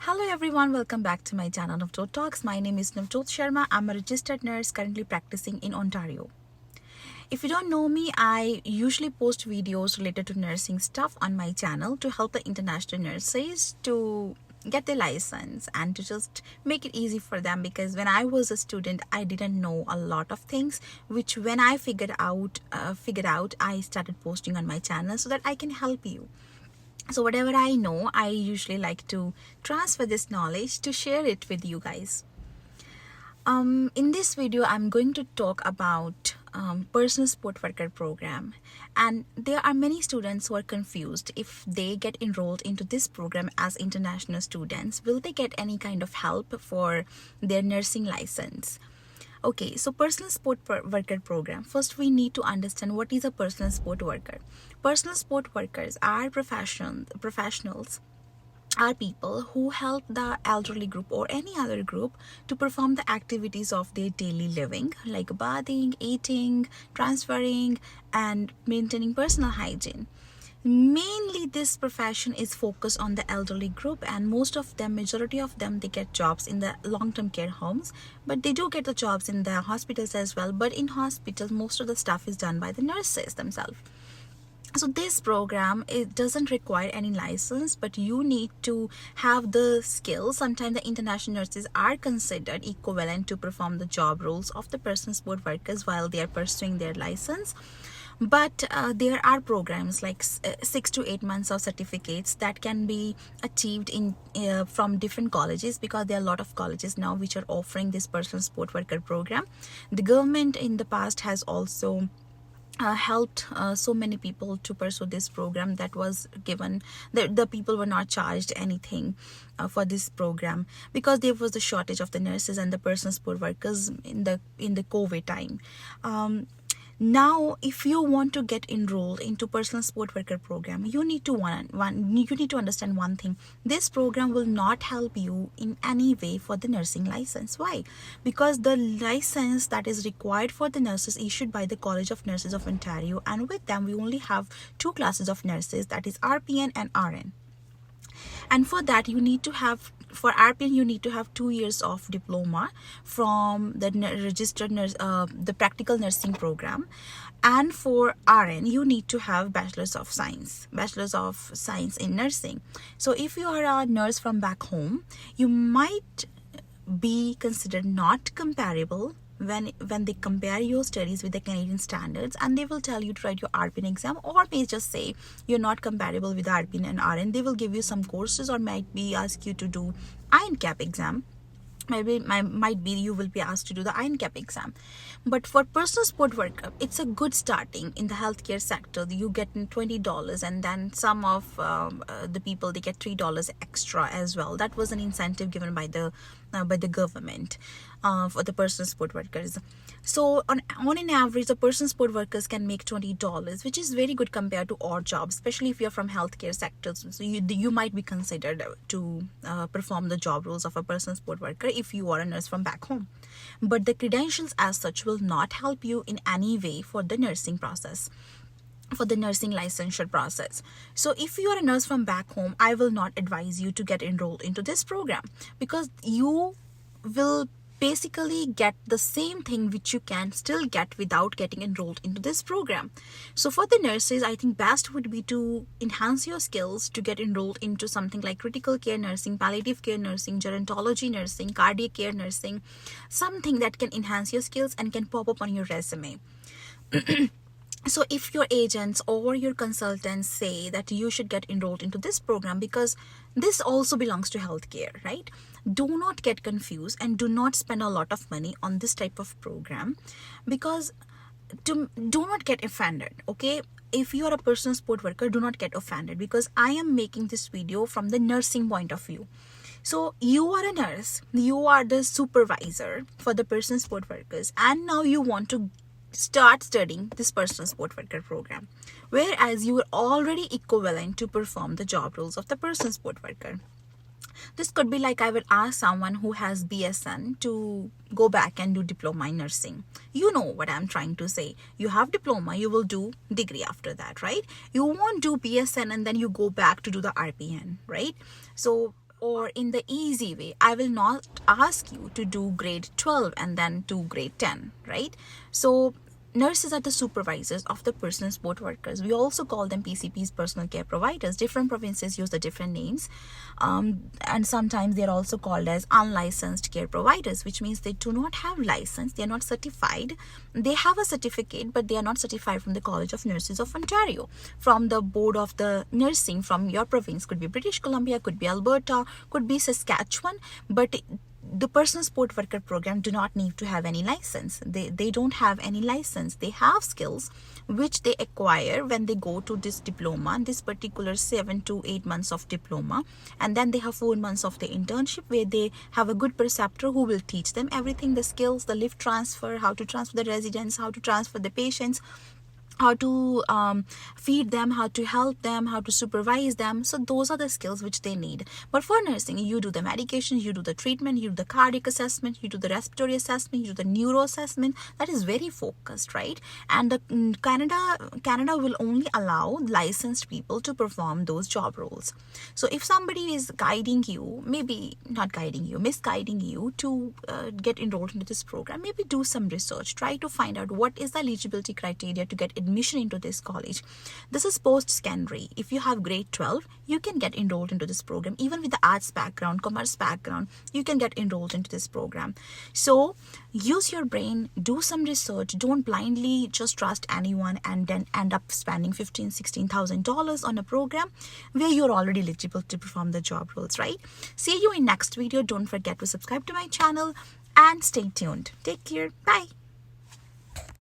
Hello everyone, welcome back to my channel Navjot Talks. My name is Navjot Sharma. I'm a registered nurse currently practicing in Ontario. If you don't know me, I usually post videos related to nursing stuff on my channel to help the international nurses to get their license and to just make it easy for them, because when I was a student I didn't know a lot of things, which when I figured out I started posting on my channel so that I can help you. So whatever I know, I usually like to transfer this knowledge to share it with you guys. In this video, I'm going to talk about personal support worker program, and there are many students who are confused if they get enrolled into this program as international students. Will they get any kind of help for their nursing license? Okay, so personal support worker program. First, we need to understand what is a personal support worker. Personal support workers are professionals are people who help the elderly group or any other group to perform the activities of their daily living, like bathing, eating, transferring, and maintaining personal hygiene. Mainly this profession is focused on the elderly group, and majority of them, they get jobs in the long-term care homes, but they do get the jobs in the hospitals as well. But in hospitals, most of the stuff is done by the nurses themselves. So this program, it doesn't require any license, but you need to have the skills. Sometimes the international nurses are considered equivalent to perform the job roles of the personal support workers while they are pursuing their license. But there are programs like 6 to 8 months of certificates that can be achieved in from different colleges, because there are a lot of colleges now which are offering this personal support worker program. The government in the past has also helped so many people to pursue this program. That was given, the people were not charged anything for this program, because there was a shortage of the nurses and the personal support workers in the COVID time. Now, if you want to get enrolled into personal support worker program, you need to understand one thing. This program will not help you in any way for the nursing license. Why? Because the license that is required for the nurses issued by the College of Nurses of Ontario, and with them we only have two classes of nurses, that is RPN and RN. And for that, you need to have, for RPN, you need to have 2 years of diploma from the registered nurse, the practical nursing program. And for RN, you need to have bachelor's of science in nursing. So if you are a nurse from back home, you might be considered not comparable when they compare your studies with the Canadian standards, and they will tell you to write your RPN exam, or may just say you're not comparable with RPN and RN. They will give you some courses, or might be ask you to do INCAP exam. Might be you will be asked to do the INCAP exam. But for personal support worker, it's a good starting in the healthcare sector. You get $20, and then some of the people, they get $3 extra as well. That was an incentive given by the government for the personal support workers. So on an average, the personal support workers can make $20, which is very good compared to odd jobs, especially if you're from healthcare sectors. So you might be considered to perform the job roles of a personal support worker if you are a nurse from back home. But the credentials as such will not help you in any way for the nursing process, for the nursing licensure process. So if you are a nurse from back home, I will not advise you to get enrolled into this program, because you will basically get the same thing which you can still get without getting enrolled into this program. So for the nurses, I think best would be to enhance your skills to get enrolled into something like critical care nursing, palliative care nursing, gerontology nursing, cardiac care nursing, something that can enhance your skills and can pop up on your resume. So if your agents or your consultants say that you should get enrolled into this program, because this also belongs to healthcare, right? Do not get confused and do not spend a lot of money on this type of program, because do not get offended, okay? If you are a personal support worker, do not get offended, because I am making this video from the nursing point of view. So you are a nurse, you are the supervisor for the personal support workers, and now you want to start studying this personal support worker program, whereas you are already equivalent to perform the job roles of the personal support worker. This could be like I will ask someone who has BSN to go back and do diploma in nursing. You know what I'm trying to say. You have diploma, you will do degree after that, right? You won't do BSN and then you go back to do the RPN, right? So Or in the easy way, I will not ask you to do grade 12 and then do grade 10, right? So nurses are the supervisors of the personal support workers. We also call them PCPs, personal care providers. Different provinces use the different names. And sometimes they're also called as unlicensed care providers, which means they do not have license. They're not certified. They have a certificate, but they are not certified from the College of Nurses of Ontario, from the Board of the Nursing from your province. Could be British Columbia, could be Alberta, could be Saskatchewan, but the personal support worker program do not need to have any license. They don't have any license. They have skills which they acquire when they go to this diploma, this particular 7 to 8 months of diploma, and then they have 4 months of the internship where they have a good preceptor who will teach them everything, the skills, the lift transfer, how to transfer the residents, how to transfer the patients, how to feed them, how to help them, how to supervise them. So those are the skills which they need. But for nursing, you do the medication, you do the treatment, you do the cardiac assessment, you do the respiratory assessment, you do the neuro assessment. That is very focused, right? And Canada will only allow licensed people to perform those job roles. So if somebody is guiding you, maybe not guiding you, misguiding you to get enrolled into this program, maybe do some research. Try to find out what is the eligibility criteria to get admission into this college. This is post-secondary. If you have grade 12, you can get enrolled into this program. Even with the arts background, commerce background, you can get enrolled into this program. So use your brain, do some research. Don't blindly just trust anyone and then end up spending $15,000-$16,000 on a program where you're already eligible to perform the job roles, right? See you in next video. Don't forget to subscribe to my channel and stay tuned. Take care. Bye.